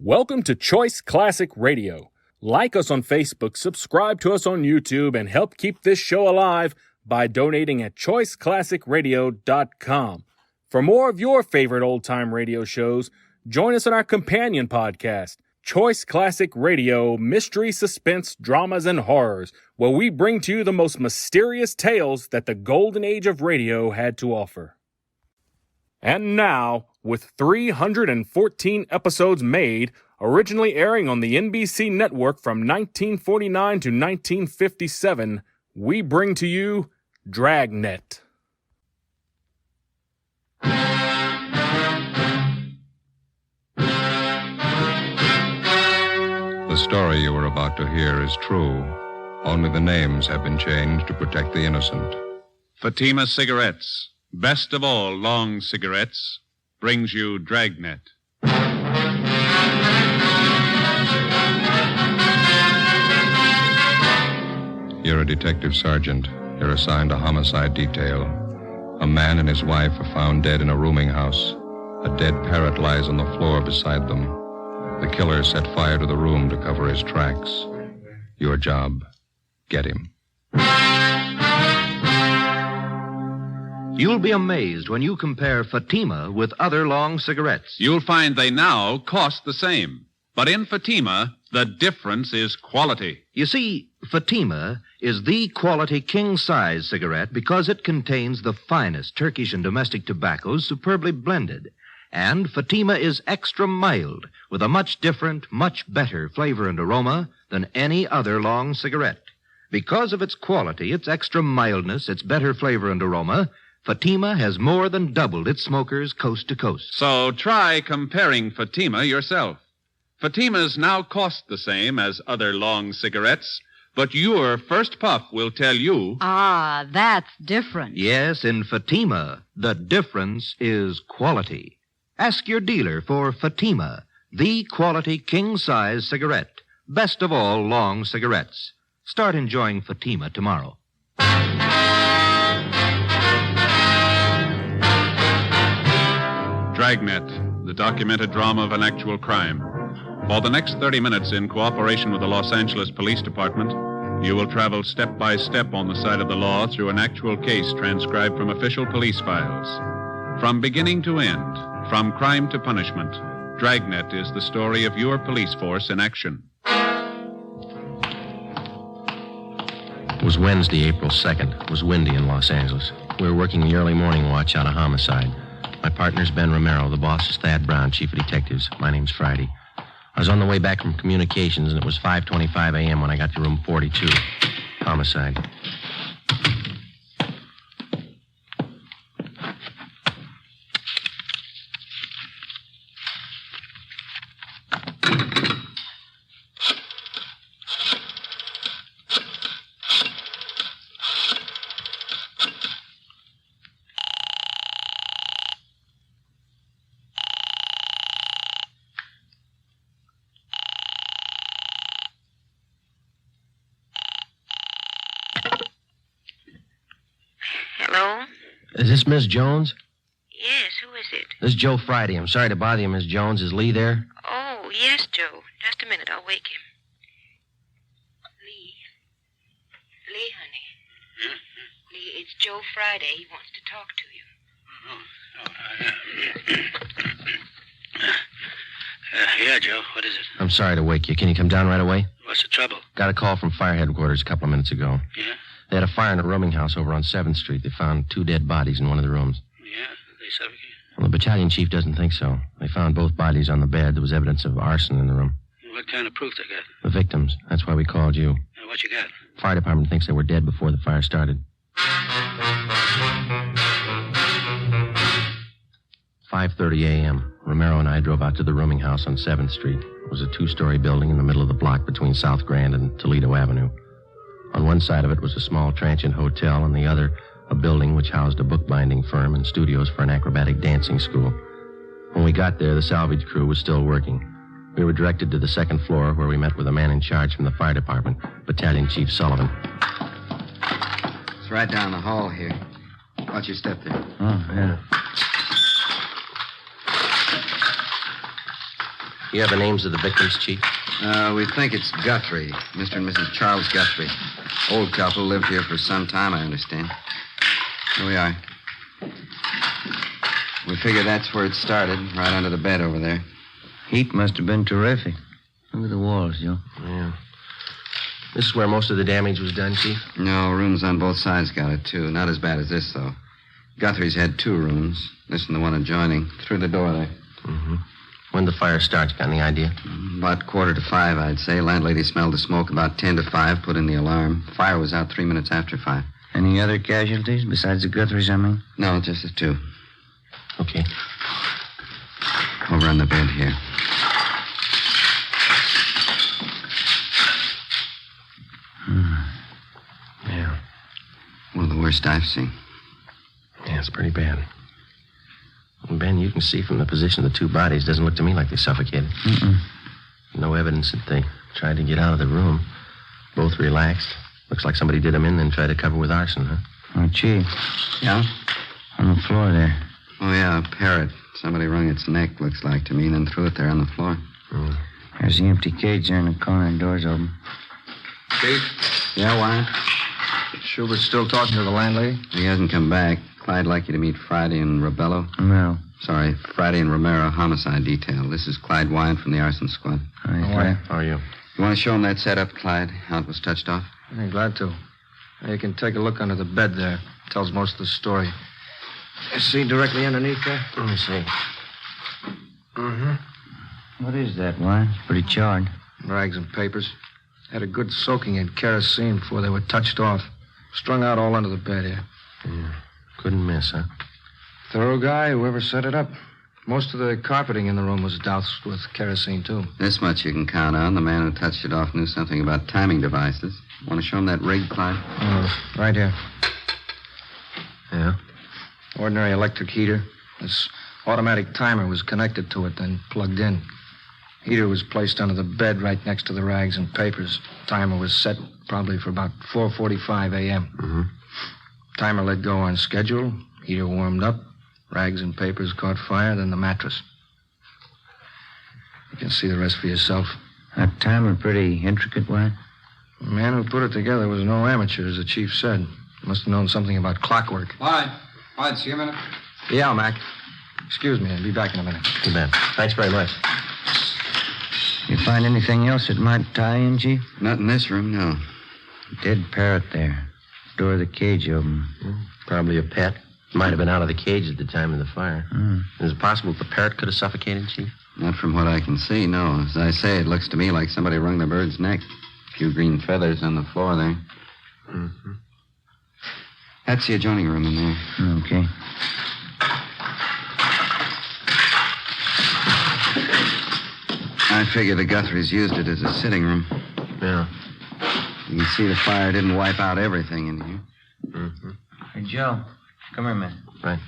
Welcome to Choice Classic Radio. Like us on Facebook, subscribe to us on YouTube, and help keep this show alive by donating at choiceclassicradio.com. For more of your favorite old-time radio shows, join us on our companion podcast, Choice Classic Radio, Mystery, Suspense, Dramas, and Horrors, where we bring to you the most mysterious tales that the golden age of radio had to offer. And now, with 314 episodes made, originally airing on the NBC network from 1949 to 1957, we bring to you Dragnet. The story you are about to hear is true. Only the names have been changed to protect the innocent. Fatima Cigarettes, best of all long cigarettes, brings you Dragnet. You're a detective sergeant. You're assigned a homicide detail. A man and his wife are found dead in a rooming house. A dead parrot lies on the floor beside them. The killer set fire to the room to cover his tracks. Your job, get him. You'll be amazed when you compare Fatima with other long cigarettes. You'll find they now cost the same. But in Fatima, the difference is quality. You see, Fatima is the quality king-size cigarette because it contains the finest Turkish and domestic tobaccos superbly blended. And Fatima is extra mild with a much different, much better flavor and aroma than any other long cigarette. Because of its quality, its extra mildness, its better flavor and aroma, Fatima has more than doubled its smokers coast to coast. So try comparing Fatima yourself. Fatimas now cost the same as other long cigarettes, but your first puff will tell you... Ah, that's different. Yes, in Fatima, the difference is quality. Ask your dealer for Fatima, the quality king-size cigarette. Best of all long cigarettes. Start enjoying Fatima tomorrow. Dragnet, the documented drama of an actual crime. For the next 30 minutes, in cooperation with the Los Angeles Police Department, you will travel step by step on the side of the law through an actual case transcribed from official police files. From beginning to end, from crime to punishment, Dragnet is the story of your police force in action. It was Wednesday, April 2nd. It was windy in Los Angeles. We were working the early morning watch on a homicide. My partner's Ben Romero. The boss is Thad Brown, chief of detectives. My name's Friday. I was on the way back from communications, and it was 5:25 a.m. when I got to room 42. Homicide. Hello? Is this Miss Jones? Yes, who is it? This is Joe Friday. I'm sorry to bother you, Miss Jones. Is Lee there? Oh, yes, Joe. Just a minute, I'll wake him. Lee, honey. Lee, it's Joe Friday. He wants to talk to you. Yeah, Joe, what is it? I'm sorry to wake you. Can you come down right away? What's the trouble? Got a call from fire headquarters a couple of minutes ago. Yeah? They had a fire in a rooming house over on 7th Street. They found 2 dead bodies in one of the rooms. Yeah? They suffocate? Well, the battalion chief doesn't think so. They found both bodies on the bed. There was evidence of arson in the room. What kind of proof they got? The victims. That's why we called you. What you got? Fire department thinks they were dead before the fire started. 5:30 a.m. Romero and I drove out to the rooming house on 7th Street. It was a 2-story building in the middle of the block between South Grand and Toledo Avenue. On one side of it was a small transient hotel, and the other, a building which housed a bookbinding firm and studios for an acrobatic dancing school. When we got there, the salvage crew was still working. We were directed to the 2nd floor, where we met with a man in charge from the fire department, Battalion Chief Sullivan. It's right down the hall here. Watch your step there. Oh, yeah. You have the names of the victims, Chief? We think it's Guthrie, Mr. and Mrs. Charles Guthrie. Old couple, lived here for some time, I understand. Here we are. We figure that's where it started, right under the bed over there. Heat must have been terrific. Look at the walls, Joe. Yeah. This is where most of the damage was done, Chief? No, rooms on both sides got it, too. Not as bad as this, though. Guthrie's had 2 rooms. This and the one adjoining. Through the door there. Mm-hmm. When the fire starts, got any idea? About 4:45, I'd say. Landlady smelled the smoke about 10 to 5, put in the alarm. Fire was out 3 minutes after 5. Any other casualties besides the Guthries, I mean? No, just the 2. Okay. Over on the bed here. Yeah. One of the worst I've seen. Yeah, it's pretty bad. And Ben, you can see from the position of the 2 bodies, doesn't look to me like they suffocated. Mm-mm. No evidence that they tried to get out of the room. Both relaxed. Looks like somebody did them in, then tried to cover with arson, huh? Oh, Chief. Yeah? On the floor there. Oh, yeah, a parrot. Somebody wrung its neck, looks like to me, and then threw it there on the floor. There's the empty cage there in the corner, door's open. Chief? Yeah, Wyatt? Schubert's still talking to the landlady? He hasn't come back. Clyde'd like you to meet Friday and Rebello. No. Sorry, Friday and Romero, homicide detail. This is Clyde Wyatt from the arson squad. Hi, Wyatt. How are you? You want to show him that setup, Clyde? How it was touched off? I'm glad to. You can take a look under the bed there. Tells most of the story. You see directly underneath there? Let me see. Mm-hmm. What is that, Wyatt? It's pretty charred. Rags and papers. Had a good soaking in kerosene before they were touched off. Strung out all under the bed here. Yeah. Couldn't miss, huh? Thorough guy, whoever set it up. Most of the carpeting in the room was doused with kerosene, too. This much you can count on. The man who touched it off knew something about timing devices. Want to show him that rig, Clyde? Right here. Yeah? Ordinary electric heater. This automatic timer was connected to it, then plugged in. Heater was placed under the bed right next to the rags and papers. Timer was set probably for about 4:45 a.m. Mm-hmm. Timer let go on schedule. Heater warmed up. Rags and papers caught fire, then the mattress. You can see the rest for yourself. That timer pretty intricate, Wyatt? The man who put it together was no amateur, as the chief said. Must have known something about clockwork. Wyatt, see you a minute? Yeah, Mac. Excuse me, I'll be back in a minute. Too bad. Thanks very much. You find anything else that might tie in, Chief? Not in this room, no. Dead parrot there. Door of the cage open. Probably a pet. Might have been out of the cage at the time of the fire. Is it possible that the parrot could have suffocated, Chief? Not from what I can see, no. As I say, it looks to me like somebody wrung the bird's neck. A few green feathers on the floor there. Mm-hmm. That's the adjoining room in there. Okay. I figure the Guthries used it as a sitting room. Yeah. You can see the fire didn't wipe out everything in here. Mm-hmm. Hey, Joe. Come here a minute. Right.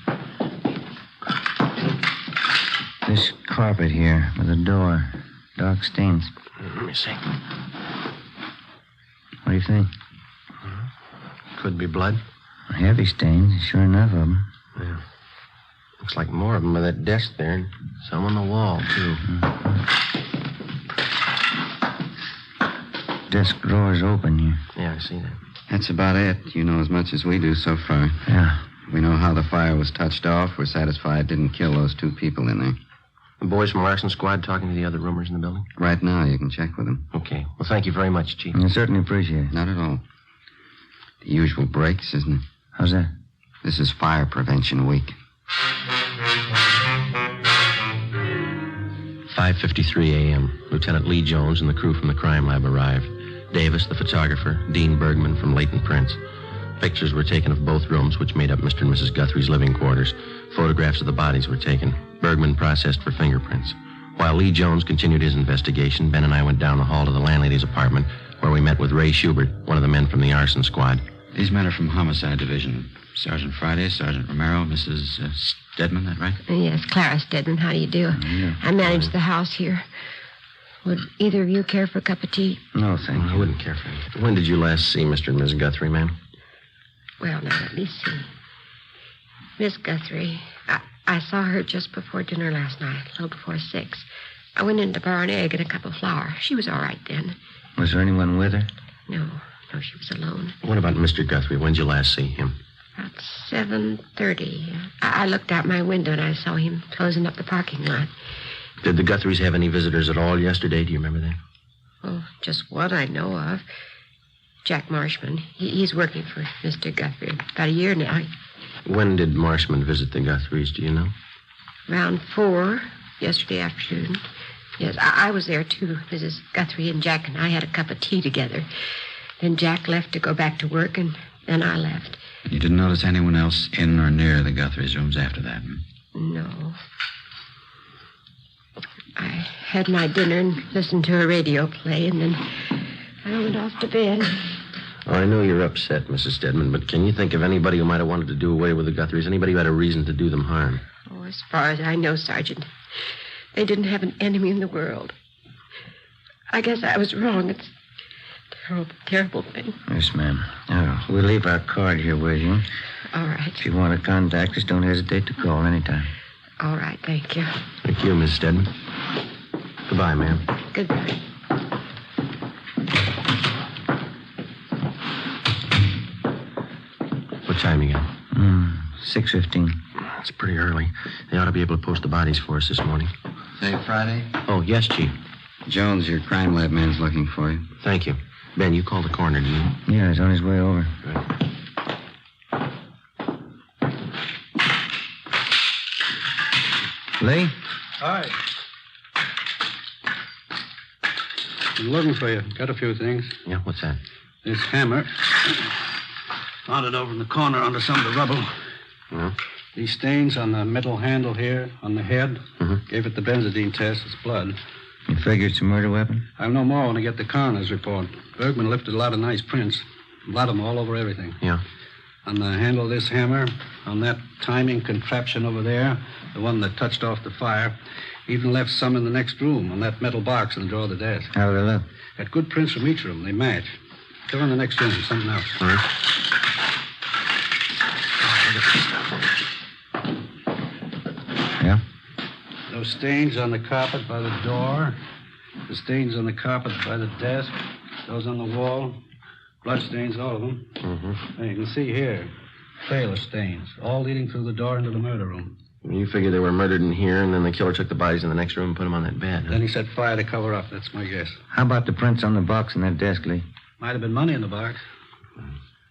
This carpet here with the door. Dark stains. Let me see. What do you think? Could be blood. Heavy stains. Sure enough of them. Yeah. Looks like more of them by that desk there, and some on the wall, too. Desk drawer's open here. Yeah, I see that. That's about it. You know as much as we do so far. Yeah. We know how the fire was touched off. We're satisfied it didn't kill those 2 people in there. The boys from Arson Squad talking to the other roomers in the building? Right now, you can check with them. Okay. Well, thank you very much, Chief. I certainly appreciate it. Not at all. The usual breaks, isn't it? How's that? This is Fire Prevention Week. 5:53 a.m. Lieutenant Lee Jones and the crew from the crime lab arrived. Davis, the photographer, Dean Bergman from Leighton Prints. Pictures were taken of both rooms, which made up Mr. and Mrs. Guthrie's living quarters. Photographs of the bodies were taken. Bergman processed for fingerprints. While Lee Jones continued his investigation, Ben and I went down the hall to the landlady's apartment, where we met with Ray Schubert, one of the men from the arson squad. These men are from Homicide Division. Sergeant Friday, Sergeant Romero, Mrs. Stedman, that right? Yes, Clara Stedman. How do you do? Yeah. I manage the house here. Would either of you care for a cup of tea? No, thank you. I wouldn't care for it. When did you last see Mr. and Mrs. Guthrie, ma'am? Well, now, let me see. Miss Guthrie, I saw her just before dinner last night, a little before 6. I went in to borrow an egg and a cup of flour. She was all right then. Was there anyone with her? No, she was alone. What about Mr. Guthrie? When'd you last see him? About 7:30. I looked out my window and I saw him closing up the parking lot. Did the Guthries have any visitors at all yesterday? Do you remember that? Oh, just one I know of. Jack Marshman. He's working for Mr. Guthrie about a year now. When did Marshman visit the Guthries, do you know? Around 4 yesterday afternoon. Yes, I was there, too. Mrs. Guthrie and Jack and I had a cup of tea together. Then Jack left to go back to work, and then I left. You didn't notice anyone else in or near the Guthries' rooms after that? No. I had my dinner and listened to a radio play, and then I went off to bed. Oh, I know you're upset, Mrs. Stedman, but can you think of anybody who might have wanted to do away with the Guthries? Anybody who had a reason to do them harm? Oh, as far as I know, Sergeant, they didn't have an enemy in the world. I guess I was wrong. It's a terrible, terrible thing. Yes, ma'am. We'll leave our card here with you. All right. If you want to contact us, don't hesitate to call anytime. All right, thank you. Thank you, Miss Stedman. Goodbye, ma'am. Goodbye. What time you got? 6:15. That's pretty early. They ought to be able to post the bodies for us this morning. Say Friday? Oh, yes, Chief. Jones, your crime lab man's looking for you. Thank you. Ben, you call the coroner, do you? Yeah, he's on his way over. Good. Lee? Hi. I'm looking for you. Got a few things. Yeah, what's that? This hammer. Found it over in the corner under some of the rubble. Yeah? These stains on the metal handle here, on the head. Mm-hmm. Gave it the benzodine test. It's blood. You figure it's a murder weapon? I'll know more when I get the coroner's report. Bergman lifted a lot of nice prints. A lot of them all over everything. Yeah. On the handle of this hammer, on that timing contraption over there, the one that touched off the fire, even left some in the next room on that metal box in the drawer of the desk. How do they look? Got good prints from each of them. They match. Go in the next room. Something else. All right. Yeah? Those stains on the carpet by the door, the stains on the carpet by the desk, those on the wall, blood stains, all of them. Mm-hmm. And you can see here, trail of stains, all leading through the door into the murder room. You figure they were murdered in here, and then the killer took the bodies in the next room and put them on that bed, huh? Then he set fire to cover up. That's my guess. How about the prints on the box in that desk, Lee? Might have been money in the box.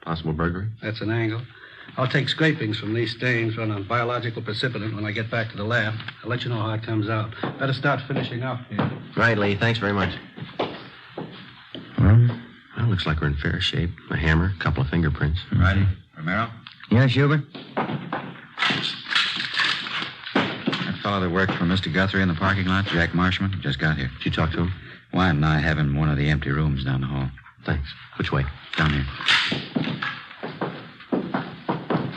Possible burglary? That's an angle. I'll take scrapings from these stains on a biological precipitant when I get back to the lab. I'll let you know how it comes out. Better start finishing up here. Right, Lee. Thanks very much. Well, looks like we're in fair shape. A hammer, a couple of fingerprints. Righty. Romero? Yeah, Schubert? That fellow that worked for Mr. Guthrie in the parking lot, Jack Marshman, just got here. Did you talk to him? Wyatt and I have him in one of the empty rooms down the hall. Thanks. Which way? Down here.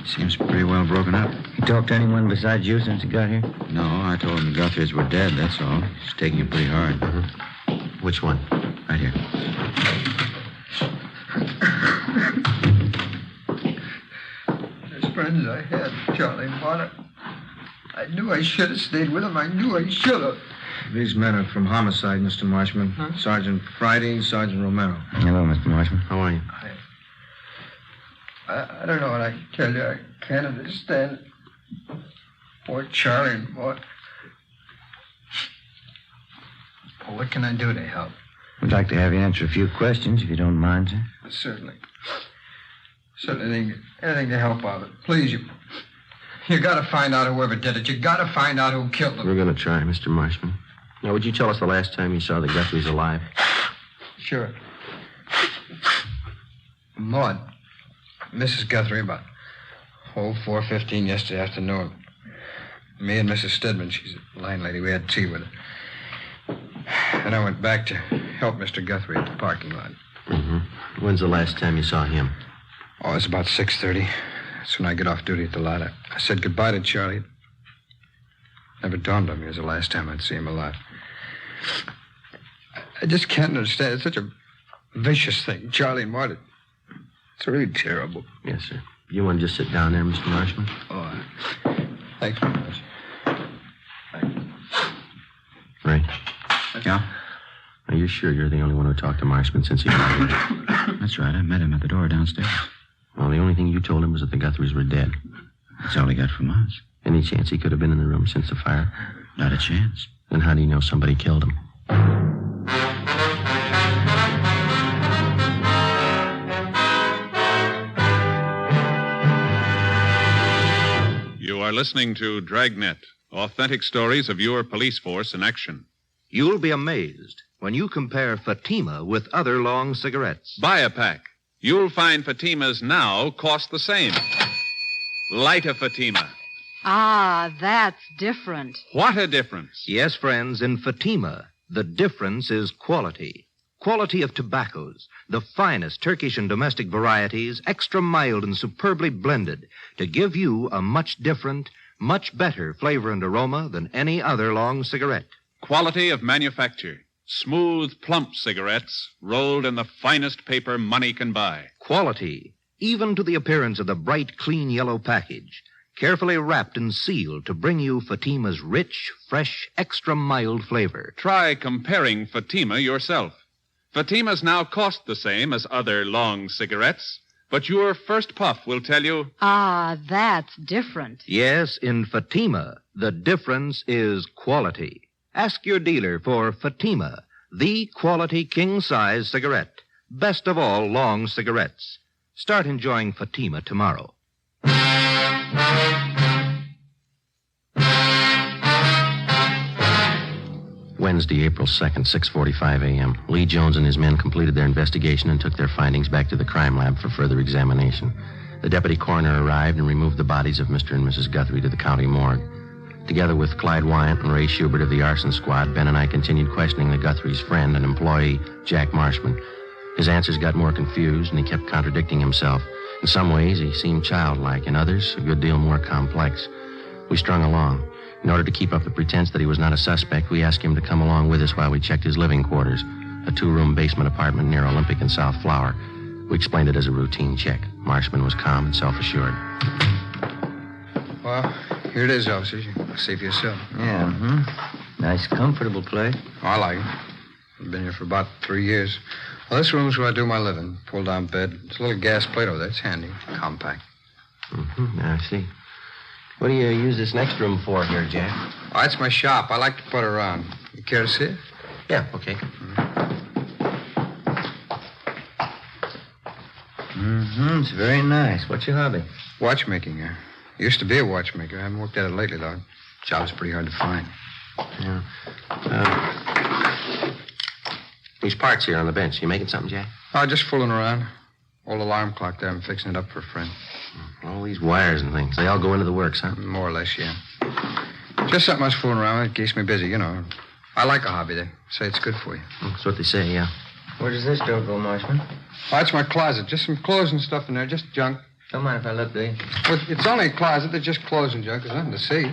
Seems pretty well broken up. You talked to anyone besides you since he got here? No, I told him the Guthries were dead, that's all. He's taking it pretty hard. Mm-hmm. Which one? Right here. As friends I had, Charlie and Marta. I knew I should have stayed with him. I knew I should have. These men are from homicide, Mr. Marshman. Huh? Sergeant Friday, Sergeant Romero. Hello, Mr. Marshman. How are you? I don't know what I can tell you. I can't understand. Poor Charlie and Mort. Well, what can I do to help? We'd like to have you answer a few questions, if you don't mind, sir. Certainly. Certainly anything to help out. Please, you got to find out whoever did it. You got to find out who killed them. We're going to try, Mr. Marshman. Now, would you tell us the last time you saw the Guthries alive? Sure. Maud. Mrs. Guthrie, about 4:15 yesterday afternoon. Me and Mrs. Stedman, she's a line lady, we had tea with her. And I went back to help Mr. Guthrie at the parking lot. Mm-hmm. When's the last time you saw him? Oh, it's about 6:30. That's when I get off duty at the lot. I said goodbye to Charlie. It never dawned on me it was the last time I'd see him alive. I just can't understand. It's such a vicious thing. Charlie and Marta. It's really terrible. Yes, sir. You want to just sit down there, Mr. Marshman? Oh, thanks very much. Right. Are you sure you're the only one who talked to Marshman since he died? That's right. I met him at the door downstairs. Well, the only thing you told him was that the Guthries were dead. That's all he got from us. Any chance he could have been in the room since the fire? Not a chance. Then how do you know somebody killed him? You are listening to Dragnet, authentic stories of your police force in action. You'll be amazed when you compare Fatima with other long cigarettes. Buy a pack. You'll find Fatimas now cost the same. Light a Fatima. Ah, that's different. What a difference. Yes, friends, in Fatima, the difference is quality. Quality of tobaccos, the finest Turkish and domestic varieties, extra mild and superbly blended, to give you a much different, much better flavor and aroma than any other long cigarette. Quality of manufacture. Smooth, plump cigarettes rolled in the finest paper money can buy. Quality, even to the appearance of the bright, clean yellow package, carefully wrapped and sealed to bring you Fatima's rich, fresh, extra mild flavor. Try comparing Fatima yourself. Fatimas now cost the same as other long cigarettes, but your first puff will tell you... Ah, that's different. Yes, in Fatima, the difference is quality. Ask your dealer for Fatima, the quality king-size cigarette. Best of all long cigarettes. Start enjoying Fatima tomorrow. Wednesday, April 2nd, 6:45 a.m. Lee Jones and his men completed their investigation and took their findings back to the crime lab for further examination. The deputy coroner arrived and removed the bodies of Mr. and Mrs. Guthrie to the county morgue. Together with Clyde Wyant and Ray Schubert of the arson squad, Ben and I continued questioning the Guthrie's friend and employee, Jack Marshman. His answers got more confused, and he kept contradicting himself. In some ways, he seemed childlike. In others, a good deal more complex. We strung along. In order to keep up the pretense that he was not a suspect, we asked him to come along with us while we checked his living quarters, a 2-room basement apartment near Olympic and South Flower. We explained it as a routine check. Marshman was calm and self-assured. Well, here it is, officers. You can see for yourself. Yeah, Nice, comfortable place. Oh, I like it. I've been here for about 3 years. Well, this room's where I do my living. Pull-down bed. It's a little gas plate over there. It's handy. Compact. I see. What do you use this next room for here, Jack? Oh, that's my shop. I like to put around. You care to see it? Yeah, okay. It's very nice. What's your hobby? Watchmaking. Used to be a watchmaker. I haven't worked at it lately, though. Job's pretty hard to find. Yeah. These parts here on the bench. You making something, Jack? Oh, just fooling around. Old alarm clock there. I'm fixing it up for a friend. All these wires and things. They all go into the works, huh? More or less, yeah. Just something I was fooling around with. It keeps me busy, you know. I like a hobby. They say it's good for you. That's what they say, yeah. Where does this door go, Marshman? Oh, that's my closet. Just some clothes and stuff in there. Just junk. Don't mind if I look, do you? Well, it's only a closet. There's just clothes and junk. There's nothing to see.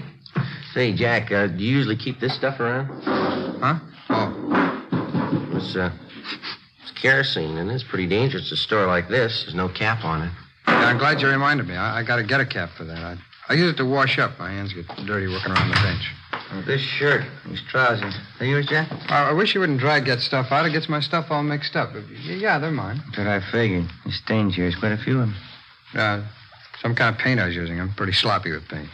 Say, Jack, do you usually keep this stuff around? Huh? Oh. It's kerosene, and it's pretty dangerous to store like this. There's no cap on it. Yeah, I'm glad you reminded me. I got to get a cap for that. I use it to wash up. My hands get dirty working around the bench. Well, this shirt, these trousers. Are yours, Jack? I wish you wouldn't drag that stuff out. It gets my stuff all mixed up. Yeah, they're mine. That's what I figured. The stains here is quite a few of them. Some kind of paint I was using. I'm pretty sloppy with paint.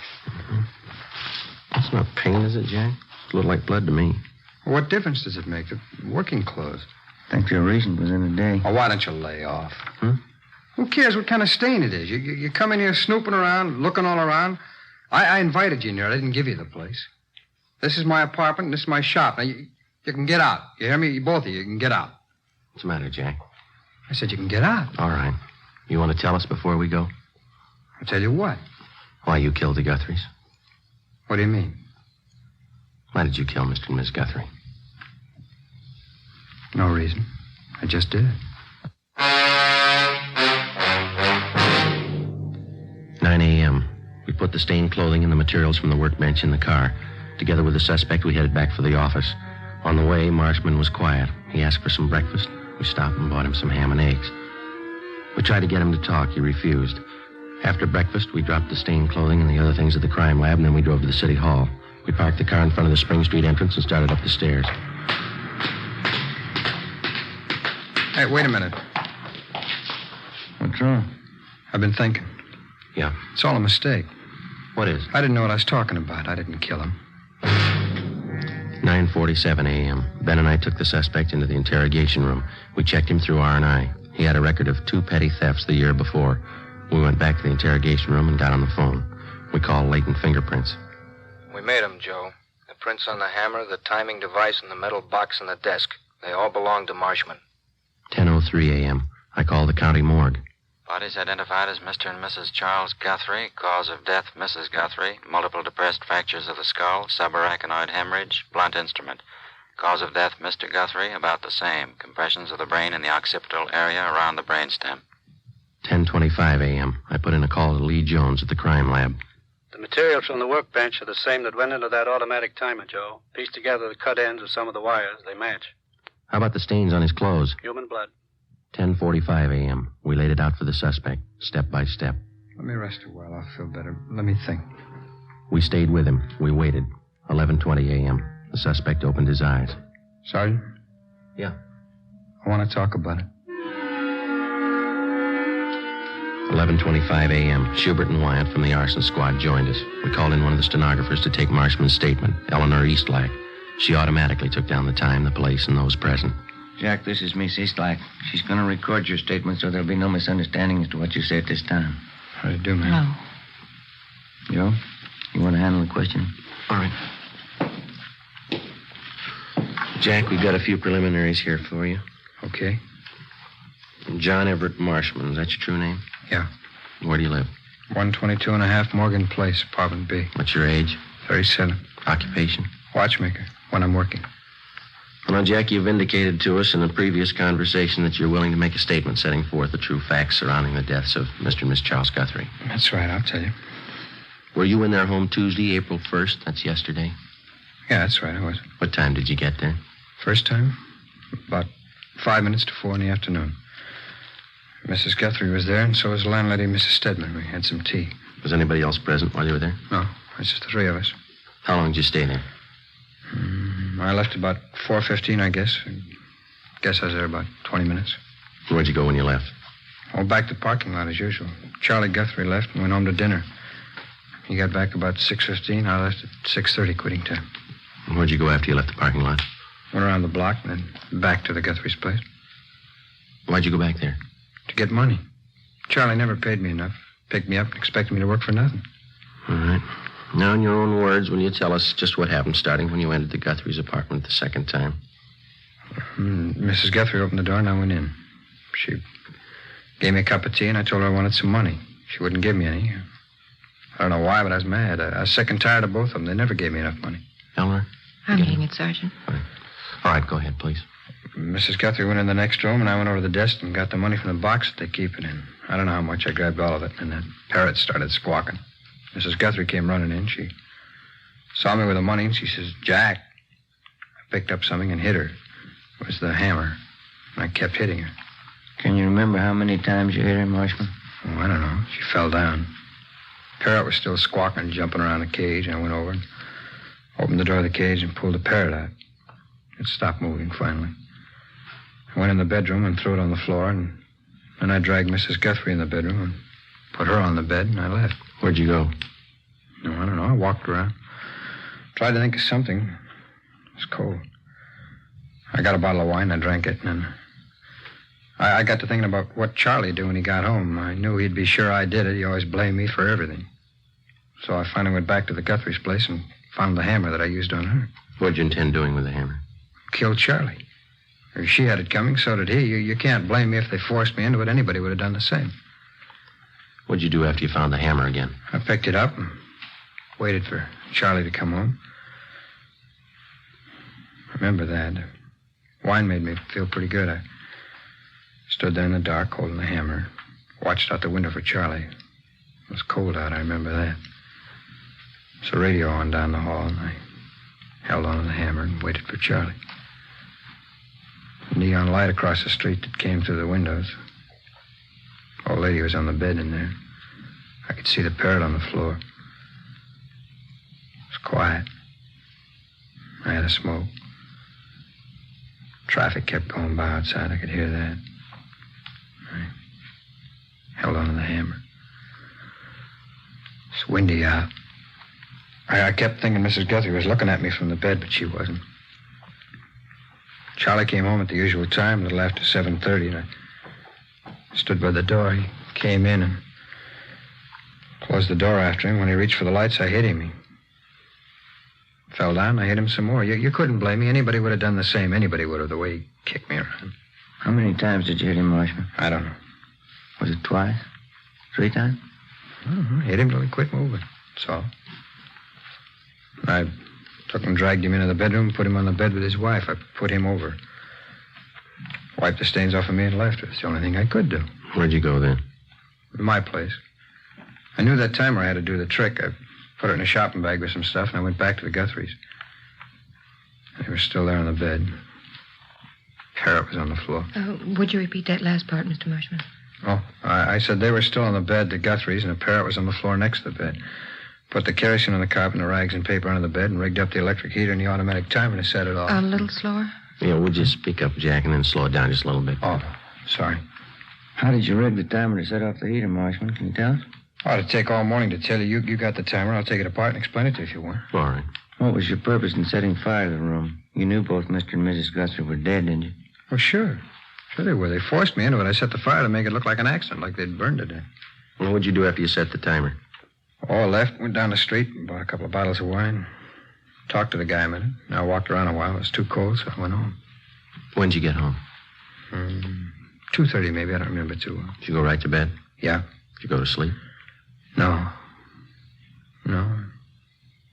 It's not paint, is it, Jack? It looked like blood to me. Well, what difference does it make? They're working clothes. Think your reason was in the day. Oh, why don't you lay off? Who cares what kind of stain it is? You come in here snooping around, looking all around. I invited you in here. I didn't give you the place. This is my apartment, and this is my shop. Now, you can get out. You hear me? Both of you can get out. What's the matter, Jack? I said you can get out. All right. You want to tell us before we go? I'll tell you what. Why you killed the Guthries. What do you mean? Why did you kill Mr. and Miss Guthrie? No reason. I just did. 9 a.m. We put the stained clothing and the materials from the workbench in the car. Together with the suspect, we headed back for the office. On the way, Marshman was quiet. He asked for some breakfast. We stopped and bought him some ham and eggs. We tried to get him to talk. He refused. After breakfast, we dropped the stained clothing and the other things at the crime lab, and then we drove to the city hall. We parked the car in front of the Spring Street entrance and started up the stairs. Hey, wait a minute. What's wrong? I've been thinking. Yeah. It's all a mistake. What is? I didn't know what I was talking about. I didn't kill him. 9:47 a.m. Ben and I took the suspect into the interrogation room. We checked him through R&I. He had a record of 2 petty thefts the year before. We went back to the interrogation room and got on the phone. We called latent fingerprints. We made them, Joe. The prints on the hammer, the timing device, and the metal box on the desk. They all belong to Marshman. 10:03 a.m. I called the county morgue. Bodies identified as Mr. and Mrs. Charles Guthrie. Cause of death, Mrs. Guthrie. Multiple depressed fractures of the skull. Subarachnoid hemorrhage. Blunt instrument. Cause of death, Mr. Guthrie, about the same. Compressions of the brain in the occipital area around the brainstem. 10:25 a.m. I put in a call to Lee Jones at the crime lab. The materials from the workbench are the same that went into that automatic timer, Joe. Piece together the cut ends of some of the wires. They match. How about the stains on his clothes? Human blood. 10:45 a.m. We laid it out for the suspect, step by step. Let me rest a while. I'll feel better. Let me think. We stayed with him. We waited. 11:20 a.m. The suspect opened his eyes. Sergeant? Yeah? I want to talk about it. 11:25 a.m. Schubert and Wyatt from the arson squad joined us. We called in one of the stenographers to take Marshman's statement, Eleanor Eastlack. She automatically took down the time, the place, and those present. Jack, this is Miss Eastlack. She's going to record your statement so there'll be no misunderstanding as to what you say at this time. How do you do, man? Hello. Joe, you want to handle the question? All right. Jack, we've got a few preliminaries here for you. Okay. John Everett Marshman, is that your true name? Yeah. Where do you live? 122 and a half Morgan Place, apartment B. What's your age? 37. Occupation? Watchmaker, when I'm working. Well, now, Jack, you've indicated to us in a previous conversation that you're willing to make a statement setting forth the true facts surrounding the deaths of Mr. and Miss Charles Guthrie. That's right, I'll tell you. Were you in their home Tuesday, April 1st? That's yesterday. Yeah, that's right, I was. What time did you get there? First time? About 5 minutes to 4 in the afternoon. Mrs. Guthrie was there, and so was the landlady, Mrs. Stedman. We had some tea. Was anybody else present while you were there? No, it's just the three of us. How long did you stay there? I left about 4:15, I guess. Guess I was there about 20 minutes. Where'd you go when you left? Oh, back to the parking lot as usual. Charlie Guthrie left and went home to dinner. He got back about 6:15. I left at 6:30, quitting time. Where'd you go after you left the parking lot? Went around the block and then back to the Guthrie's place. Why'd you go back there? To get money. Charlie never paid me enough. Picked me up and expected me to work for nothing. All right. Now, in your own words, will you tell us just what happened starting when you entered the Guthrie's apartment the second time? Mrs. Guthrie opened the door and I went in. She gave me a cup of tea and I told her I wanted some money. She wouldn't give me any. I don't know why, but I was mad. I was sick and tired of both of them. They never gave me enough money. Eleanor? I'm getting it, Sergeant. All right, go ahead, please. Mrs. Guthrie went in the next room, and I went over to the desk and got the money from the box that they keep it in. I don't know how much. I grabbed all of it, and that parrot started squawking. Mrs. Guthrie came running in. She saw me with the money, and she says, Jack. I picked up something and hit her. It was the hammer, and I kept hitting her. Can you remember how many times you hit her, Marshman? Oh, I don't know. She fell down. Parrot was still squawking, jumping around the cage. I went over and opened the door of the cage and pulled the parrot out. It stopped moving finally. I went in the bedroom and threw it on the floor, and then I dragged Mrs. Guthrie in the bedroom and put her on the bed, and I left. Where'd you go? No, I don't know. I walked around. Tried to think of something. It was cold. I got a bottle of wine, I drank it, and then I got to thinking about what Charlie'd do when he got home. I knew he'd be sure I did it. He always blamed me for everything. So I finally went back to the Guthrie's place and found the hammer that I used on her. What'd you intend doing with the hammer? Killed Charlie. If she had it coming, so did he. You can't blame me if they forced me into it. Anybody would have done the same. What'd you do after you found the hammer again? I picked it up and waited for Charlie to come home. I remember that. Wine made me feel pretty good. I stood there in the dark holding the hammer, watched out the window for Charlie. It was cold out, I remember that. There's a radio on down the hall, and I held on to the hammer and waited for Charlie. The neon light across the street that came through the windows. The old lady was on the bed in there. I could see the parrot on the floor. It was quiet. I had a smoke. Traffic kept going by outside. I could hear that. I held on to the hammer. It's windy out. I kept thinking Mrs. Guthrie was looking at me from the bed, but she wasn't. Charlie came home at the usual time, a little after 7:30, and I stood by the door. He came in and closed the door after him. When he reached for the lights, I hit him. He fell down. I hit him some more. You couldn't blame me. Anybody would have done the same. Anybody would have, the way he kicked me around. How many times did you hit him, Marshman? I don't know. Was it twice? 3 times? I hit him till he quit moving. That's all. I took him, dragged him into the bedroom, put him on the bed with his wife. I put him over. Wiped the stains off of me and left. It's the only thing I could do. Where'd you go then? My place. I knew that timer had to do the trick. I put it in a shopping bag with some stuff, and I went back to the Guthries. They were still there on the bed. Parrot was on the floor. Would you repeat that last part, Mr. Marshman? Oh, I said they were still on the bed, the Guthries, and the Parrot was on the floor next to the bed. Put the kerosene on the carpet and the rags and paper under the bed and rigged up the electric heater and the automatic timer to set it off. A little slower? Yeah, would you speak up, Jack, and then slow it down just a little bit? Oh, sorry. How did you rig the timer to set off the heater, Marshman? Can you tell us? Oh, it'd take all morning to tell you. You got the timer. I'll take it apart and explain it to you if you want. All right. What was your purpose in setting fire to the room? You knew both Mr. and Mrs. Guthrie were dead, didn't you? Oh, sure. Sure they were. They forced me into it. I set the fire to make it look like an accident, like they'd burned to death. Well, what'd you do after you set the timer? Oh, I left, went down the street, bought a couple of bottles of wine. Talked to the guy a minute. I walked around a while. It was too cold, so I went home. When'd you get home? 2:30 maybe. I don't remember too well. Did you go right to bed? Yeah. Did you go to sleep? No.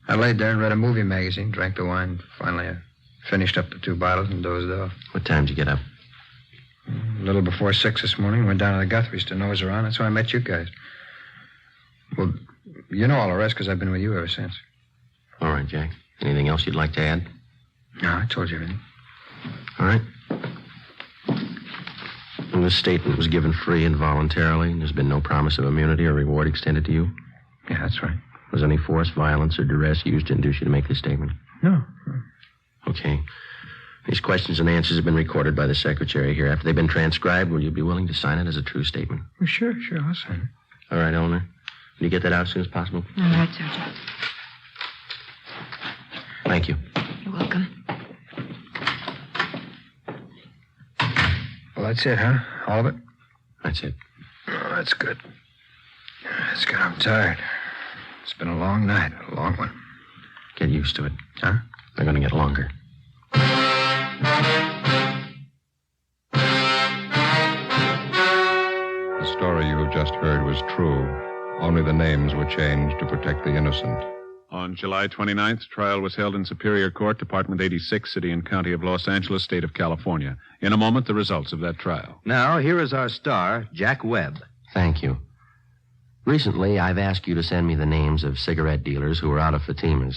I laid there and read a movie magazine, drank the wine. Finally, I finished up the 2 bottles and dozed off. What time did you get up? A little before 6 this morning. Went down to the Guthries to nose around. That's how I met you guys. Well, you know all the rest because I've been with you ever since. All right, Jack. Anything else you'd like to add? No, I told you everything. All right. And this statement was given free and voluntarily, and there's been no promise of immunity or reward extended to you? Yeah, that's right. Was any force, violence, or duress used to induce you to make this statement? No. Okay. These questions and answers have been recorded by the secretary here. After they've been transcribed, will you be willing to sign it as a true statement? Well, sure, I'll sign it. All right, Eleanor. Will you get that out as soon as possible? All right, Sergeant. Thank you. You're welcome. Well, that's it, huh? All of it? That's it. Oh, that's good. That's good. I'm tired. It's been a long night, a long one. Get used to it. Huh? They're going to get longer. The story you have just heard was true. Only the names were changed to protect the innocent. On July 29th, trial was held in Superior Court, Department 86, City and County of Los Angeles, State of California. In a moment, the results of that trial. Now, here is our star, Jack Webb. Thank you. Recently, I've asked you to send me the names of cigarette dealers who are out of Fatimas.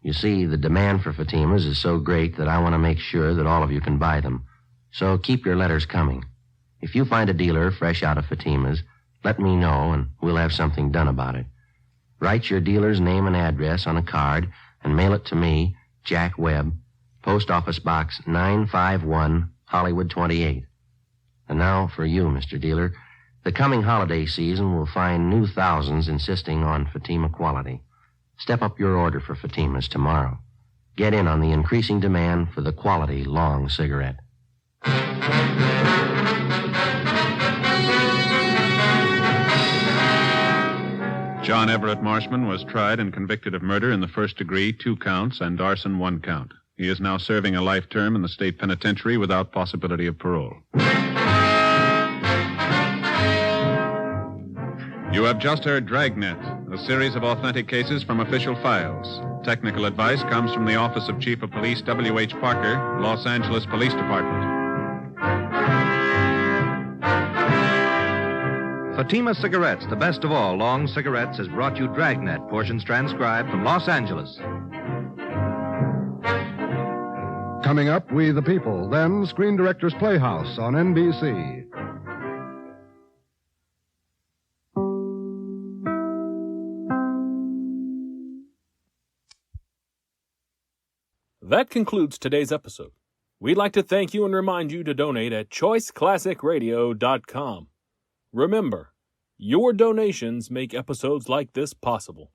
You see, the demand for Fatimas is so great that I want to make sure that all of you can buy them. So keep your letters coming. If you find a dealer fresh out of Fatimas, let me know and we'll have something done about it. Write your dealer's name and address on a card and mail it to me, Jack Webb, Post Office Box 951, Hollywood 28. And now for you, Mr. Dealer. The coming holiday season will find new thousands insisting on Fatima quality. Step up your order for Fatimas tomorrow. Get in on the increasing demand for the quality long cigarette. John Everett Marshman was tried and convicted of murder in the first degree, 2 counts, and arson, 1 count. He is now serving a life term in the state penitentiary without possibility of parole. You have just heard Dragnet, a series of authentic cases from official files. Technical advice comes from the Office of Chief of Police W.H. Parker, Los Angeles Police Department. Fatima Cigarettes, the best of all long cigarettes, has brought you Dragnet, portions transcribed from Los Angeles. Coming up, We the People, then Screen Directors Playhouse on NBC. That concludes today's episode. We'd like to thank you and remind you to donate at choiceclassicradio.com. Remember, your donations make episodes like this possible.